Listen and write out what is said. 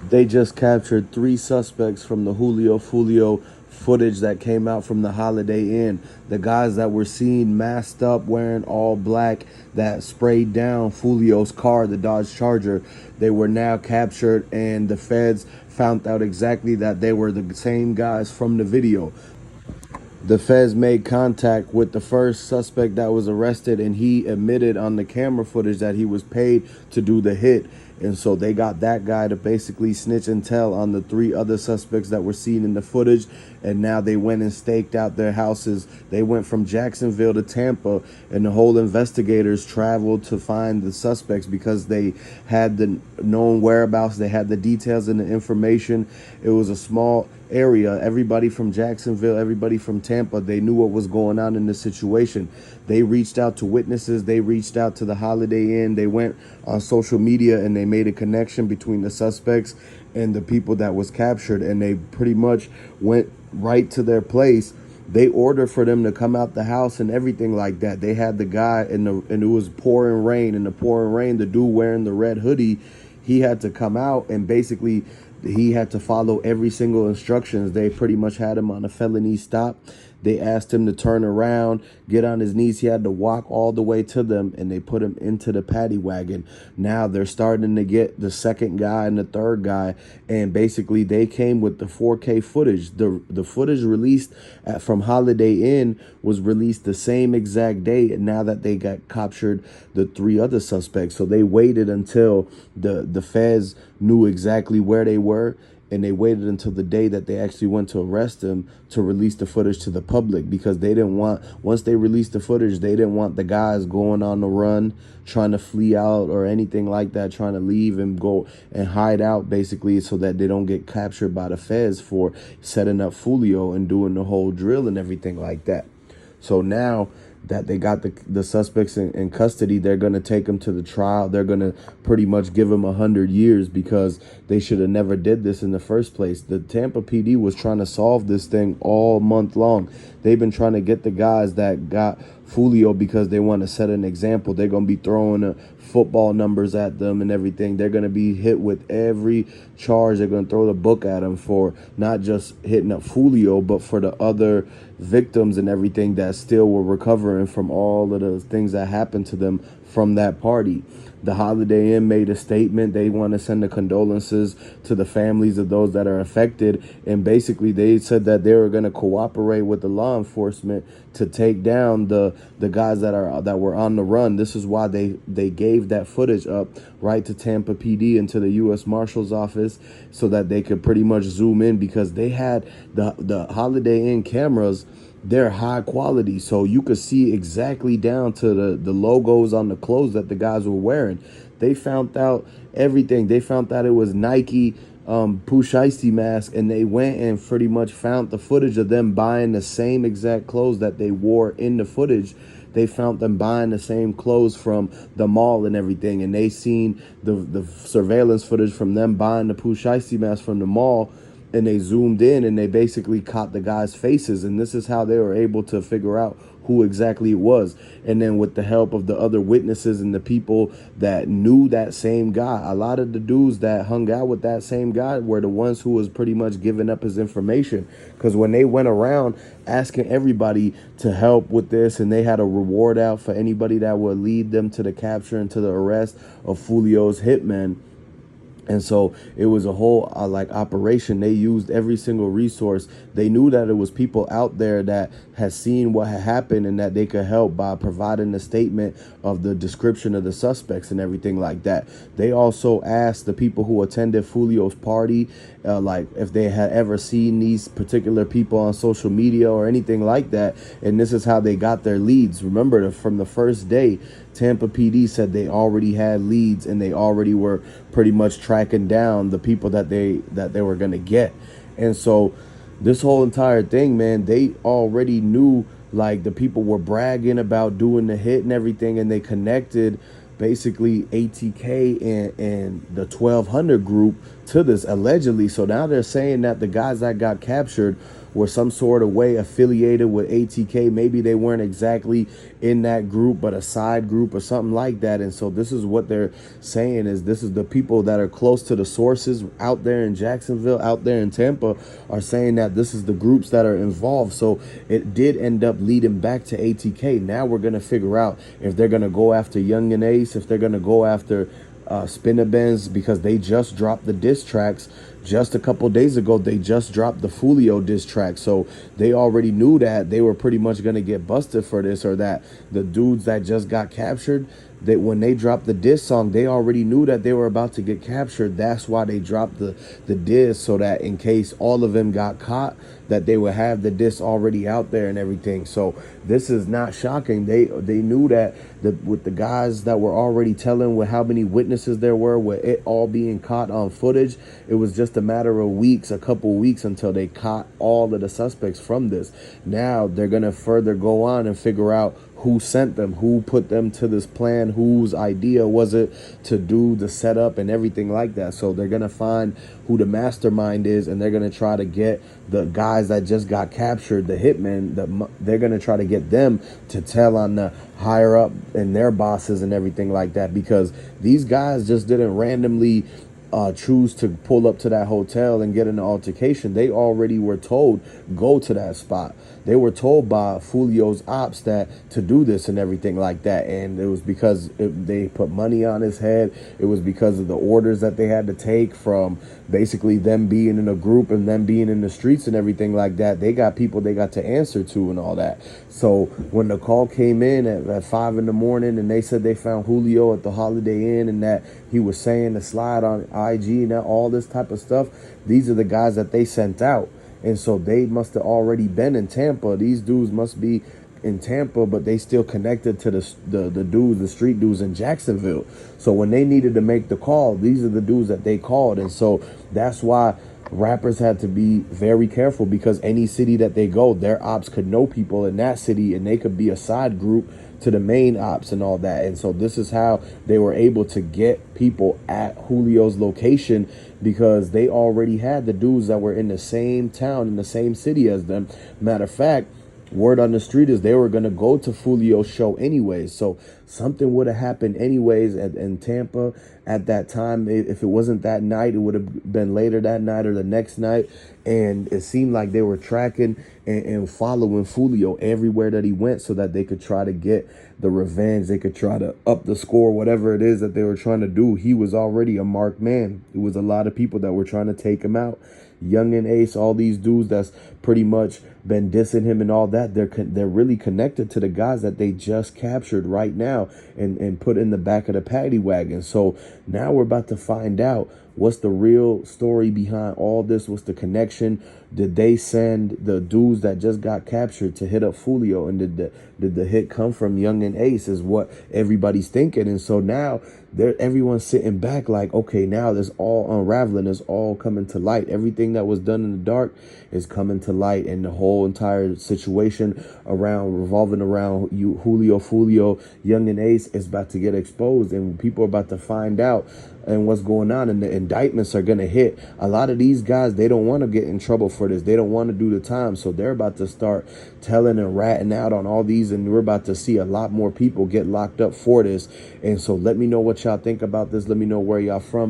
They just captured 3 suspects from the Julio Foolio footage that came out from the Holiday Inn. The guys that were seen masked up wearing all black that sprayed down Foolio's car, the Dodge Charger, they were now captured, and the feds found out exactly that they were the same guys from the video. The feds made contact with the first suspect that was arrested, and he admitted on the camera footage that he was paid to do the hit. And so they got that guy to basically snitch and tell on the 3 other suspects that were seen in the footage. And now they went and staked out their houses. They went from Jacksonville to Tampa, and the whole investigators traveled to find the suspects because they had the known whereabouts. They had the details and the information. It was a small area. Everybody from Jacksonville, everybody from Tampa, they knew what was going on in the situation. They reached out to witnesses. They reached out to the Holiday Inn. They went on social media and they made a connection between the suspects and the people that was captured, and they pretty much went right to their place. They ordered for them to come out the house and everything like that. They had the guy and it was pouring rain. In the pouring rain, the dude wearing the red hoodie, he had to come out, and basically he had to follow every single instructions. They pretty much had him on a felony stop. They asked him to turn around, get on his knees. He had to walk all the way to them, and they put him into the paddy wagon. Now they're starting to get the second guy and the third guy, and basically they came with the 4K footage. The footage released from Holiday Inn was released the same exact day, and now that they got captured the 3 other suspects. So they waited until the feds knew exactly where they were, and they waited until the day that they actually went to arrest him to release the footage to the public, because they didn't want, once they released the footage, they didn't want the guys going on the run, trying to flee out or anything like that, trying to leave and go and hide out, basically, so that they don't get captured by the feds for setting up Folio and doing the whole drill and everything like that. So now that they got the suspects in custody, they're going to take them to the trial. They're going to pretty much give them 100 years because they should have never did this in the first place. The Tampa PD was trying to solve this thing all month long. They've been trying to get the guys that got Folio because they want to set an example. They're going to be throwing football numbers at them and everything. They're going to be hit with every charge. They're going to throw the book at them for not just hitting up Folio, but for the other victims and everything that still were recovering from all of the things that happened to them from that party. The Holiday Inn made a statement. They want to send the condolences to the families of those that are affected. And basically they said that they were going to cooperate with the law enforcement to take down the guys that were on the run. This is why they gave that footage up right to Tampa PD and to the U.S. Marshal's office so that they could pretty much zoom in, because they had the Holiday Inn cameras. They're high quality, so you could see exactly down to the logos on the clothes that the guys were wearing. They found out everything. They found out it was Nike Pusheisty mask, and they went and pretty much found the footage of them buying the same exact clothes that they wore in the footage. They found them buying the same clothes from the mall and everything, and they seen the surveillance footage from them buying the Pusheisty mask from the mall. And they zoomed in and they basically caught the guys' faces. And this is how they were able to figure out who exactly it was. And then with the help of the other witnesses and the people that knew that same guy, a lot of the dudes that hung out with that same guy were the ones who was pretty much giving up his information. Because when they went around asking everybody to help with this, and they had a reward out for anybody that would lead them to the capture and to the arrest of Folio's hitmen. And so it was a whole operation. They used every single resource. They knew that it was people out there that had seen what had happened and that they could help by providing a statement of the description of the suspects and everything like that. They also asked the people who attended Folio's party, if they had ever seen these particular people on social media or anything like that. And this is how they got their leads. Remember, from the first day, Tampa PD said they already had leads and they already were pretty much tracking down the people that they were going to get. And so this whole entire thing, man, they already knew, like, the people were bragging about doing the hit and everything, and they connected basically ATK and the 1200 group to this allegedly. So now they're saying that the guys that got captured were some sort of way affiliated with ATK. Maybe they weren't exactly in that group, but a side group or something like that. And so this is what they're saying, is this is the people that are close to the sources out there in Jacksonville, out there in Tampa, are saying that this is the groups that are involved. So it did end up leading back to ATK. Now we're going to figure out if they're going to go after Yungeen Ace, if they're going to go after Spinabenz, because they just dropped the diss tracks just a couple days ago. They just dropped the Folio diss track, so they already knew that they were pretty much going to get busted for this, or that the dudes that just got captured, that when they dropped the diss song, they already knew that they were about to get captured. That's why they dropped the diss, so that in case all of them got caught, that they would have the diss already out there and everything. So this is not shocking. They knew that with the guys that were already telling, with how many witnesses there were, with it all being caught on footage, it was just a matter of weeks, a couple weeks, until they caught all of the suspects from this. Now they're going to further go on and figure out who sent them, who put them to this plan, whose idea was it to do the setup and everything like that. So they're going to find who the mastermind is, and they're going to try to get the guys that just got captured, the hitmen, they're going to try to get them to tell on the higher up and their bosses and everything like that, because these guys just didn't randomly choose to pull up to that hotel and get in an altercation. They already were told, go to that spot. They were told by Julio's ops that to do this and everything like that. And it was because they put money on his head. It was because of the orders that they had to take from basically them being in a group and them being in the streets and everything like that. They got people they got to answer to and all that. So when the call came in at 5 in the morning and they said they found Julio at the Holiday Inn and that he was saying to slide on IG and all this type of stuff, these are the guys that they sent out. And so they must have already been in Tampa. These dudes must be in Tampa, but they still connected to the dudes, the street dudes in Jacksonville. So when they needed to make the call, these are the dudes that they called. And so that's why rappers had to be very careful, because any city that they go, their ops could know people in that city and they could be a side group to the main ops and all that. And so this is how they were able to get people at Julio's location, because they already had the dudes that were in the same town, in the same city as them. Matter of fact, word on the street is they were going to go to Folio's show anyways. So something would have happened anyways in Tampa at that time. If it wasn't that night, it would have been later that night or the next night. And it seemed like they were tracking and following Folio everywhere that he went, so that they could try to get the revenge. They could try to up the score, whatever it is that they were trying to do. He was already a marked man. It was a lot of people that were trying to take him out. Yungeen Ace, all these dudes that's pretty much been dissing him and all that, they're really connected to the guys that they just captured right now and put in the back of the paddy wagon. So now we're about to find out what's the real story behind all this. What's the connection? Did they send the dudes that just got captured to hit up Folio? And did the hit come from Yungeen Ace, is what everybody's thinking. And so now everyone's sitting back like, okay, now this all unraveling, is all coming to light. Everything that was done in the dark is coming to light, and the whole entire situation revolving around Julio Foolio, Yungeen Ace, is about to get exposed, and people are about to find out and what's going on, and the indictments are going to hit. A lot of these guys, they don't want to get in trouble for this. They don't want to do the time, so they're about to start telling and ratting out on all these, and we're about to see a lot more people get locked up for this. And so let me know what y'all think about this. Let me know where y'all from.